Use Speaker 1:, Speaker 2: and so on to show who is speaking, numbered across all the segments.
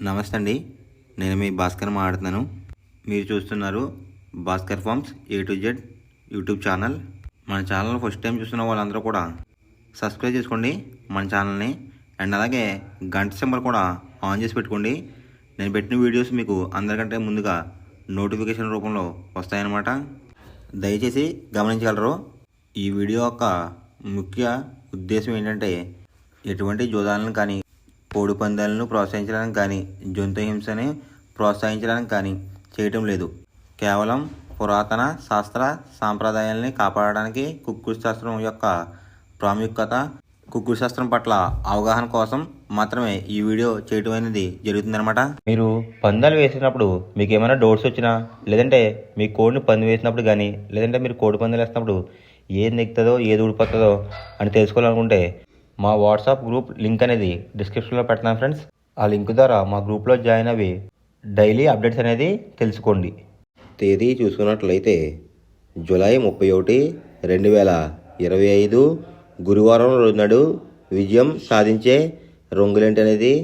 Speaker 1: నమస్తే అండి. నేను మీ భాస్కర్ మాట్లాడుతున్నాను. మీరు చూస్తున్నారు Bhaskar farms A to Z YouTube channel. మన ఛానల్ ఫస్ట్ టైం చూస్తున్న వాళ్ళందరూ కూడా సబ్స్క్రైబ్ చేసుకోండి మన ఛానల్ని. అండ్ అలాగే గంట సింబల్ కూడా ఆన్ చేసి పెట్టుకోండి. నేను పెట్టిన వీడియోస్ మీకు అందరికంటే ముందుగా నోటిఫికేషన్ రూపంలో వస్తాయన్నమాట. దయచేసి గమనించగలరు. ఈ వీడియో యొక్క ముఖ్య ఉద్దేశం ఏంటంటే ఎటువంటి జోదాలను కానీ కోడి పందాలను ప్రోత్సహించడానికి కానీ జంతు హింసని ప్రోత్సహించడానికి కానీ చేయటం లేదు. కేవలం పురాతన శాస్త్ర సాంప్రదాయాల్ని కాపాడడానికి కుక్కుడు శాస్త్రం యొక్క ప్రాముఖ్యత, కుక్కుడు శాస్త్రం పట్ల అవగాహన కోసం మాత్రమే ఈ వీడియో చేయటం అనేది జరుగుతుందన్నమాట. మీరు పందాలు వేసినప్పుడు మీకు ఏమైనా డౌట్స్ వచ్చినా, లేదంటే మీ కోడిని పంది వేసినప్పుడు కానీ, లేదంటే మీరు కోడి పందాలు వేసినప్పుడు ఏది నెక్కుతుందో ఏది ఊడిపోతుందో అని తెలుసుకోవాలనుకుంటే మా వాట్సాప్ గ్రూప్ లింక్ అనేది డిస్క్రిప్షన్లో పెడతాను ఫ్రెండ్స్. ఆ లింక్ ద్వారా మా గ్రూప్లో జాయిన్ అవి డైలీ అప్డేట్స్ అనేది తెలుసుకోండి. తేదీ చూసుకున్నట్లయితే జూలై 31, 2025 గురువారం రోజు నాడు విజయం సాధించే రంగులేంటి అనేది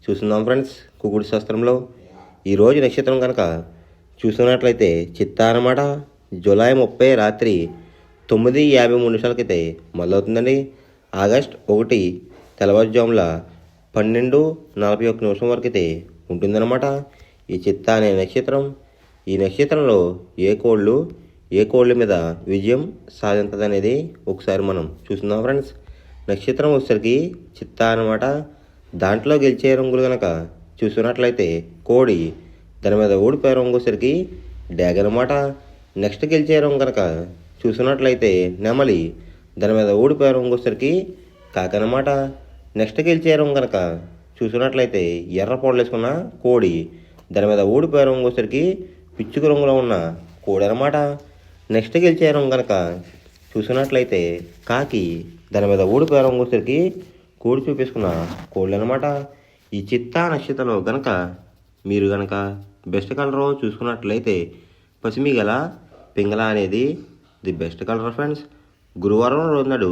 Speaker 1: చూస్తున్నాం ఫ్రెండ్స్. కుక్కుడు శాస్త్రంలో ఈరోజు నక్షత్రం కనుక చూసుకున్నట్లయితే చిత్తా అన్నమాట. జూలై 30 రాత్రి 9:53 మొదలవుతుందండి. ఆగస్ట్ 1 తెల్లవారుజాముల 12:41 వరకైతే ఉంటుందన్నమాట ఈ చిత్తా అనే నక్షత్రం. ఈ నక్షత్రంలో ఏ కోళ్ళ మీద విజయం సాధించదు అనేది ఒకసారి మనం చూస్తున్నాం ఫ్రెండ్స్. నక్షత్రం వచ్చేసరికి చిత్తా అన్నమాట. దాంట్లో గెలిచే రంగులు కనుక చూసుకున్నట్లయితే కోడి, దాని మీద ఓడిపోయే రంగు వచ్చేసరికి డ్యాగ్ అనమాట. నెక్స్ట్ గెలిచే రంగు కనుక చూసుకున్నట్లయితే నెమలి, దాని మీద ఓడిపోయే రంగు వచ్చేసరికి కాకనమాట. నెక్స్ట్ గెలిచే రంగు కనుక చూసుకున్నట్లయితే ఎర్ర పొడలు వేసుకున్న కోడి, దాని మీద ఓడిపోయే రంగు వచ్చేసరికి పిచ్చుక రంగులో ఉన్న కోడి అనమాట. నెక్స్ట్ గెలిచే రంగు కనుక చూసుకున్నట్లయితే కాకి, దాని మీద ఓడిపోయే రంగు వచ్చేసరికి కోడి చూపించుకున్న కోళ్ళు అనమాట. ఈ చిత్తా నక్షత్రంలో కనుక మీరు కనుక బెస్ట్ కలర్ చూసుకున్నట్లయితే పసిమి గల పింగళ అనేది ది బెస్ట్ కలర్ ఫ్రెండ్స్. గురువారం రోజు నాడు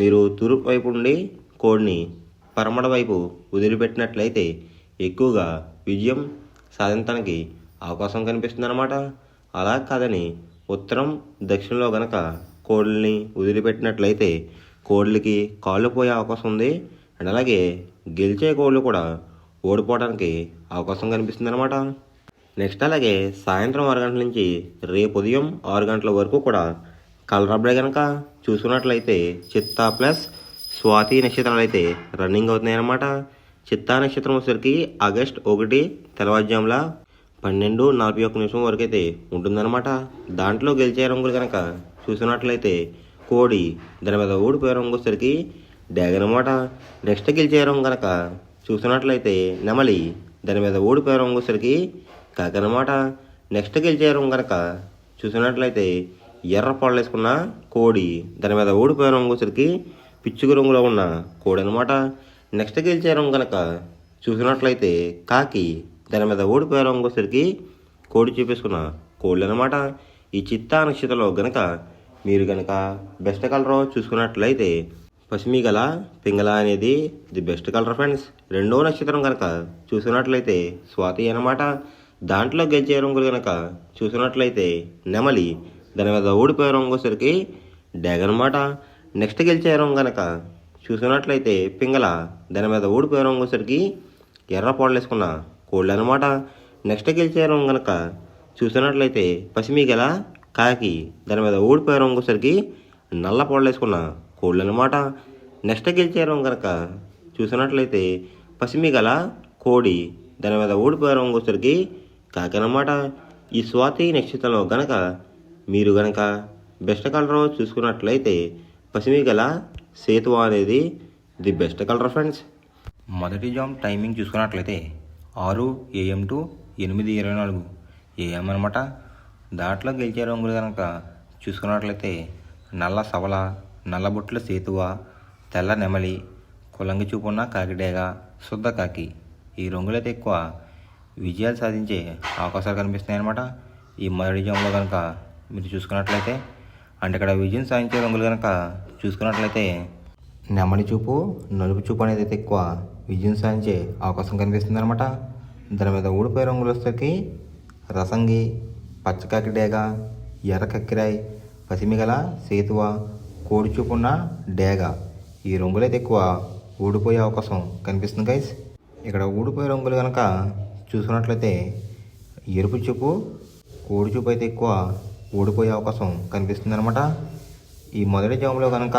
Speaker 1: మీరు తూర్పు వైపు నుండి కోడిని పరమడ వైపు వదిలిపెట్టినట్లయితే ఎక్కువగా విజయం సాధించడానికి అవకాశం కనిపిస్తుందన్నమాట. అలా కాదని ఉత్తరం దక్షిణంలో గనక కోళ్ళని వదిలిపెట్టినట్లయితే కోళ్ళకి కాళ్ళు పోయే అవకాశం ఉంది. అండ్ అలాగే గెలిచే కోళ్ళు కూడా ఓడిపోవడానికి అవకాశం కనిపిస్తుందన్నమాట. నెక్స్ట్ అలాగే సాయంత్రం 6 గంటల నుంచి రేపు ఉదయం 6 గంటల వరకు కూడా కలర్ అప్డేట్ కనుక చూసుకున్నట్లయితే చిత్తా ప్లస్ స్వాతి నక్షత్రాలు అయితే రన్నింగ్ అవుతున్నాయి అన్నమాట. చిత్తా నక్షత్రం వచ్చేసరికి ఆగస్ట్ 1 తెల్లవారుజాముల 12:41 వరకు అయితే ఉంటుందన్నమాట. దాంట్లో గెలిచే రంగులు కనుక చూసుకున్నట్లయితే కోడి, దాని మీద ఓడిపోయే రంగు వచ్చేసరికి డ్యాగ్ అనమాట. నెక్స్ట్ గెలిచే రంగు కనుక చూసుకున్నట్లయితే నెమలి, దాని మీద ఓడిపోయే రంగు వచ్చేసరికి కాకనమాట. నెక్స్ట్ గెలిచే రంగు కనుక చూసుకున్నట్లయితే ఎర్ర పొడలు వేసుకున్న కోడి, దాని మీద ఓడిపోయే రంగు వచ్చేసరికి పిచ్చుక రంగులో ఉన్న కోడి అనమాట. నెక్స్ట్ గెలిచే రంగు కనుక చూసినట్లయితే కాకి, దాని మీద ఓడిపోయే రంగు వచ్చేసరికి కోడి చూపించుకున్న కోళ్ళు అనమాట. ఈ చిత్తా నక్షత్రంలో గనక మీరు గనక బెస్ట్ కలర్ చూసుకున్నట్లయితే పసిమి గల పింగళ అనేది ది బెస్ట్ కలర్ ఫ్రెండ్స్. రెండో నక్షత్రం కనుక చూసుకున్నట్లయితే స్వాతి అనమాట. దాంట్లో గెలిచే రంగులు కనుక చూసుకున్నట్లయితే నెమలి, దాని మీద ఓడిపోయే రంగు వచ్చేసరికి డ్యాగ్ అనమాట. నెక్స్ట్ గెలిచే రంగు కనుక చూసుకున్నట్లయితే పింగళ, దాని మీద ఓడిపోయే రంగు వచ్చేసరికి ఎర్ర పొడలు వేసుకున్న కోళ్ళు అనమాట. నెక్స్ట్ గెలిచే రంగు కనుక చూసుకున్నట్లయితే పసిమి గల కాకి, దాని మీద ఓడిపోయే రంగు వచ్చేసరికి నల్ల పొడలు వేసుకున్న కోళ్ళు అనమాట. నెక్స్ట్ గెలిచే రంగు కనుక చూసుకున్నట్లయితే పసిమి గల కోడి, దాని మీద ఓడిపోయే రంగు వచ్చేసరికి కాకనమాట. ఈ స్వాతి నక్షత్రంలో గనక మీరు గనక బెస్ట్ కలర్ చూసుకున్నట్లయితే పసిమి గల సేతువ అనేది ది బెస్ట్ కలర్ ఫ్రెండ్స్. మొదటి జామ్ టైమింగ్ చూసుకున్నట్లయితే 6 AM to 8:24 AM అనమాట. దాంట్లో గెలిచే రంగులు కనుక చూసుకున్నట్లయితే నల్ల సవల, నల్లబొట్ల సేతువ, తెల్ల నెమలి, కులంగి చూపున్న కాకిడేగ, శుద్ధ కాకి, ఈ రంగులైతే ఎక్కువ విజయాలు సాధించే అవకాశాలు కనిపిస్తున్నాయి అనమాట. ఈ మొదటి జామ్లో కనుక మీరు చూసుకున్నట్లయితే అంటే ఇక్కడ విజయం సాధించే రంగులు కనుక చూసుకున్నట్లయితే నెమలి చూపు, నలుపు చూపు అనేది అయితే ఎక్కువ విజయం సాధించే అవకాశం కనిపిస్తుంది అనమాట. దాని మీద ఊడిపోయే రంగులు వచ్చేసరికి రసంగి, పచ్చకాకి డేగ, ఎర్ర కక్కిరాయ్, పసిమిగల, సేతువ, కోడి చూపున్న డేగ. ఈ రంగులైతే ఎక్కువ ఊడిపోయే అవకాశం కనిపిస్తుంది గైస్. ఇక్కడ ఊడిపోయే రంగులు కనుక చూసుకున్నట్లయితే ఎరుపు చూపు, కోడి చూపు అయితే ఎక్కువ ఊడిపోయే అవకాశం కనిపిస్తుంది అనమాట. ఈ మొదటి జాములో కనుక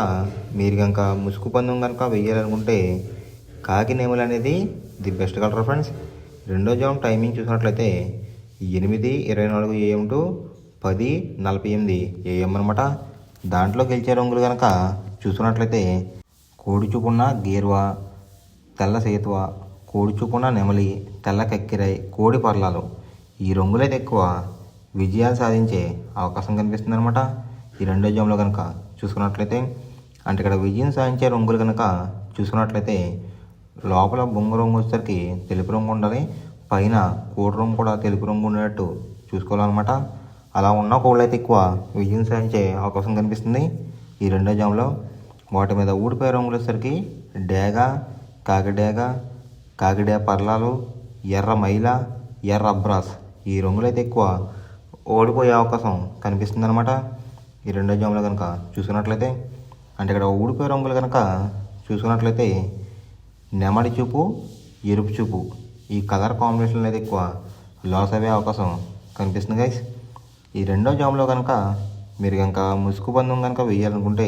Speaker 1: మీరు కనుక ముసుగు పందెం కనుక వెయ్యాలనుకుంటే కాకి నెమలి అనేది ది బెస్ట్ కలర్ ఫ్రెండ్స్. రెండో జామ్ టైమింగ్ చూసినట్లయితే 8:24 AM టు 10:48 AM అనమాట. దాంట్లో గెలిచే రంగులు కనుక చూసుకున్నట్లయితే కోడి చూపున్న గేర్వా, తెల్ల సేతువ, కోడి చూపున్న నెమలి, తెల్ల కక్కిరాయ్, కోడి పర్లాలు. ఈ రంగులైతే ఎక్కువ విజయాలు సాధించే అవకాశం కనిపిస్తుంది అనమాట. ఈ రెండో జామ్లో కనుక చూసుకున్నట్లయితే అంటే ఇక్కడ విజయం సాధించే రంగులు కనుక చూసుకున్నట్లయితే లోపల బొంగు రంగు వచ్చేసరికి తెలుపు రంగు ఉండాలి, పైన కోడి రంగు కూడా తెలుపు రంగు ఉండేటట్టు చూసుకోవాలన్నమాట. అలా ఉన్న కోళ్ళు అయితే ఎక్కువ విజయం సాధించే అవకాశం కనిపిస్తుంది ఈ రెండో జామ్లో. వాటి మీద ఊడిపోయే రంగులు వచ్చేసరికి డేగ, కాకిడేగ, కాకిడే పర్లాలు, ఎర్ర మైల, ఎర్ర అబ్రాస్. ఈ రంగులైతే ఎక్కువ ఓడిపోయే అవకాశం కనిపిస్తుంది అనమాట ఈ రెండో జామ్లో కనుక చూసుకున్నట్లయితే. అంటే ఇక్కడ ఊడిపోయే రంగులు కనుక చూసుకున్నట్లయితే నెమలి చూపు, ఎరుపు చూపు. ఈ కలర్ కాంబినేషన్లో అయితే ఎక్కువ లాస్ అయ్యే అవకాశం కనిపిస్తుంది గైస్. ఈ రెండో జామ్లో కనుక మీరు కనుక ముసుగు పందెం కనుక వేయాలనుకుంటే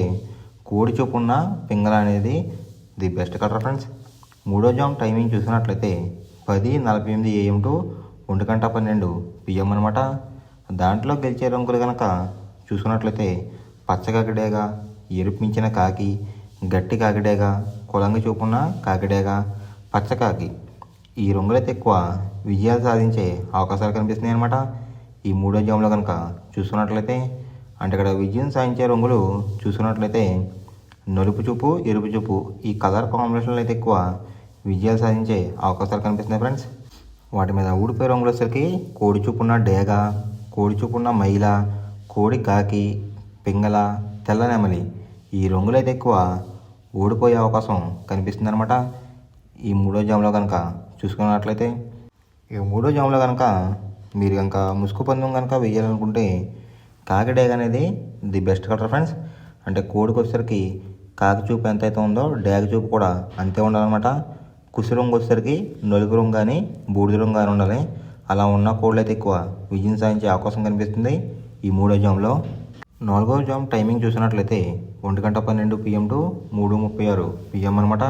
Speaker 1: కోడి చూపు ఉన్న పింగళ అనేది ది బెస్ట్ కలర్ ఫ్రెండ్స్. మూడో జామ్ టైమింగ్ చూసినట్లయితే 10:48 AM టు 1:12 PM అనమాట. దాంట్లో గెలిచే రంగులు కనుక చూసుకున్నట్లయితే పచ్చకాకిడేగ, ఎరుపు మించిన కాకి, గట్టి కాకిడేగ, కొలంగి చూపున్న కాకిడేగ, పచ్చకాకి. ఈ రంగులైతే ఎక్కువ విజయాలు సాధించే అవకాశాలు కనిపిస్తున్నాయి అనమాట ఈ మూడో జామ్లో కనుక చూసుకున్నట్లయితే. అంటే ఇక్కడ విజయం సాధించే రంగులు చూసుకున్నట్లయితే నలుపు చూపు, ఎరుపు చూపు. ఈ కలర్ కాంబినేషన్లో అయితే ఎక్కువ విజయాలు సాధించే అవకాశాలు కనిపిస్తున్నాయి ఫ్రెండ్స్. వాటి మీద ఊడిపోయే రంగులు వచ్చేసరికి కోడి చూపున్న డేగ, కోడి చూపున్న మైల, కోడి కాకి, పింగళ, తెల్ల నెమలి. ఈ రంగులైతే ఎక్కువ ఓడిపోయే అవకాశం కనిపిస్తుంది అనమాట ఈ మూడో జామ్లో కనుక చూసుకున్నట్లయితే. ఈ మూడో జామ్లో కనుక మీరు కనుక ముసుగు పందెం కనుక వేయాలనుకుంటే కాకి డేగ అనేది ది బెస్ట్ కలర్ ఫ్రెండ్స్. అంటే కోడికి వచ్చేసరికి కాకి చూపు ఎంత అయితే ఉందో డేగ చూపు కూడా అంతే ఉండాలన్నమాట. కుసి రంగు వచ్చేసరికి నలుపు రంగు కానీ బూడిద రంగు కానీ ఉండాలి. అలా ఉన్న కోళ్ళు అయితే ఎక్కువ విజయం సాధించే అవకాశం కనిపిస్తుంది ఈ మూడో జామ్లో. నాలుగో జామ్ టైమింగ్ చూసినట్లయితే 1:12 PM టు 3:36 PM అనమాట.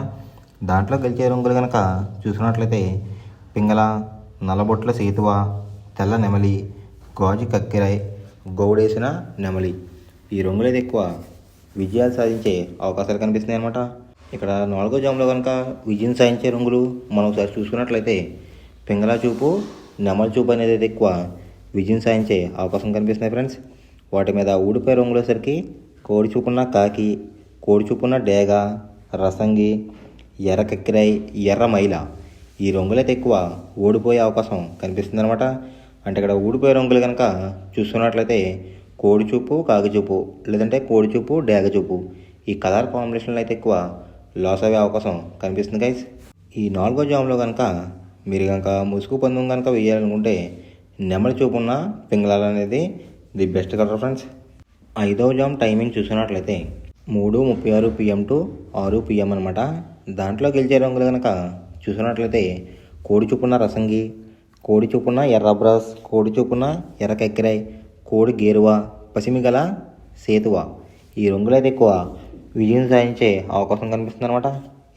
Speaker 1: దాంట్లో గెలిచే రంగులు కనుక చూసినట్లయితే పింగళ, నల్లబొట్ల సేతువ, తెల్ల నెమలి, గాజు కక్కిరాయ్, గౌడేసిన నెమలి. ఈ రంగులైతే ఎక్కువ విజయాలు సాధించే అవకాశాలు కనిపిస్తున్నాయి అనమాట. ఇక్కడ నాలుగో జామ్లో కనుక విజయం సాధించే రంగులు మనం ఒకసారి చూసుకున్నట్లయితే పింగళ చూపు, నెమలి చూపు అనేది అయితే ఎక్కువ విజయం సాధించే అవకాశం కనిపిస్తున్నాయి ఫ్రెండ్స్. వాటి మీద ఊడిపోయే రంగులు వచ్చేసరికి కోడి చూపున్న కాకి, కోడి చూపున్న డేగ, రసంగి, ఎర్ర కక్కిరాయ్, ఎర్ర మైల. ఈ రంగులైతే ఎక్కువ ఓడిపోయే అవకాశం కనిపిస్తుంది అనమాట. అంటే ఇక్కడ ఊడిపోయే రంగులు కనుక చూసుకున్నట్లయితే కోడి చూపు, కాకి చూపు, లేదంటే కోడి చూపు, డేగ చూపు. ఈ కలర్ కాంబినేషన్లో అయితే ఎక్కువ లాస్ అయ్యే అవకాశం కనిపిస్తుంది గైస్. ఈ నాలుగో జామ్లో కనుక మీరు కనుక ముసుగు పందెం కనుక వేయాలనుకుంటే నెమలి చూపున్న పింగళాలు అనేది ది బెస్ట్ కలర్ ఫ్రెండ్స్. ఐదవ జామ్ టైమింగ్ చూసుకున్నట్లయితే 3:36 PM టు 6 PM అనమాట. దాంట్లో గెలిచే రంగులు కనుక చూసుకున్నట్లయితే కోడి చూపున్న రసంగి, కోడి చూపున్న ఎర్ర బ్రాస్, కోడి చూపున్న ఎర్ర కక్కిరాయ్, కోడి గేరువా, పసిమిగల, సేతువ. ఈ రంగులైతే ఎక్కువ విజయం సాధించే అవకాశం కనిపిస్తుంది అనమాట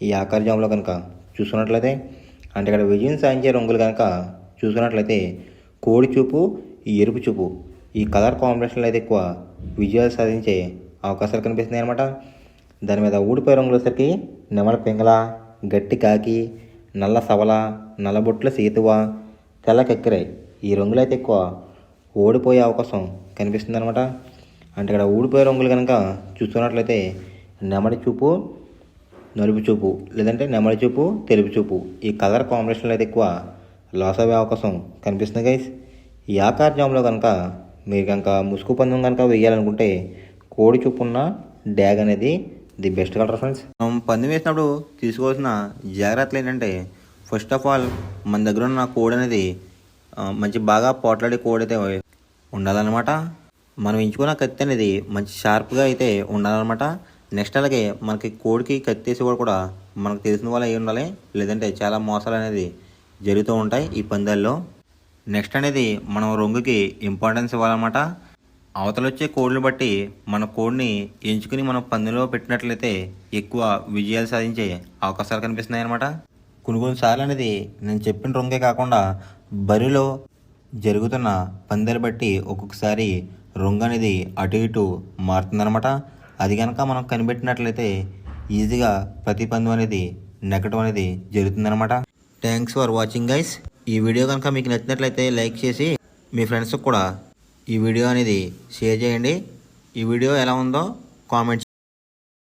Speaker 1: ఈ ఆఖరి జామ్లో కనుక చూసుకున్నట్లయితే. అంటే ఇక్కడ విజయం సాధించే రంగులు కనుక చూసుకున్నట్లయితే కోడి చూపు, ఎరుపు చూపు. ఈ కలర్ కాంబినేషన్లో అయితే ఎక్కువ విజయాలు సాధించే అవకాశాలు కనిపిస్తున్నాయి అనమాట. దాని మీద ఊడిపోయే రంగులు వచ్చేసరికి నెమల పింగళ, గట్టి కాకి, నల్ల సవల, నల్లబొట్ల సేతువ, తెల్ల కక్కిరాయ్. ఈ రంగులు అయితే ఎక్కువ ఓడిపోయే అవకాశం కనిపిస్తుంది అనమాట. అంటే ఇక్కడ ఊడిపోయే రంగులు కనుక చూసుకున్నట్లయితే నెమలి చూపు, నలుపు చూపు, లేదంటే నెమలి చూపు, తెలుపు చూపు. ఈ కలర్ కాంబినేషన్లో అయితే ఎక్కువ లాస్ అయ్యే అవకాశం కనిపిస్తుంది గైస్. ఈ ఆకార్ జామ్లో కనుక మీరు కనుక ముసుగు పందెం కనుక వేయాలనుకుంటే కోడి చూపున్న డ్యాగ్ అనేది ది బెస్ట్ కలర్ ఫ్రెండ్స్. మనం పందెం వేసినప్పుడు తీసుకోవాల్సిన జాగ్రత్తలు ఏంటంటే ఫస్ట్ ఆఫ్ ఆల్ మన దగ్గర ఉన్న కోడ్ అనేది మంచి బాగా పోట్లాడే కోడ్ అయితే ఉండాలన్నమాట. మనం ఎంచుకున్న కత్తి అనేది మంచి షార్ప్గా అయితే ఉండాలన్నమాట. నెక్స్ట్ అలాగే మనకి కోడికి కత్తి వేసి కూడా మనకు తెలిసిన వాళ్ళు అయి ఉండాలి, లేదంటే చాలా మోసాలు అనేది జరుగుతూ ఉంటాయి ఈ పందాల్లో. నెక్స్ట్ అనేది మనం రొంగుకి ఇంపార్టెన్స్ ఇవ్వాలన్నమాట. అవతల వచ్చే కోడ్ని బట్టి మన కోడ్ని ఎంచుకుని మనం పందెంలో పెట్టినట్లయితే ఎక్కువ విజయాలు సాధించే అవకాశాలు కనిపిస్తున్నాయి అన్నమాట. కొన్నిసార్లు అనేది నేను చెప్పిన రొంగే కాకుండా బరిలో జరుగుతున్న పందాలు బట్టి ఒక్కొక్కసారి రొంగు అనేది అటు ఇటు మారుతుందన్నమాట. అది కనుక మనం కనిపెట్టినట్లయితే ఈజీగా ప్రతి పందెం అనేది నెగ్గడం అనేది జరుగుతుందన్నమాట. Thanks for watching guys. ఈ వీడియో కనుక మీకు నచ్చినట్లయితే లైక్ చేసి మీ ఫ్రెండ్స్కి కూడా ఈ వీడియో అనేది షేర్ చేయండి. ఈ వీడియో ఎలా ఉందో కామెంట్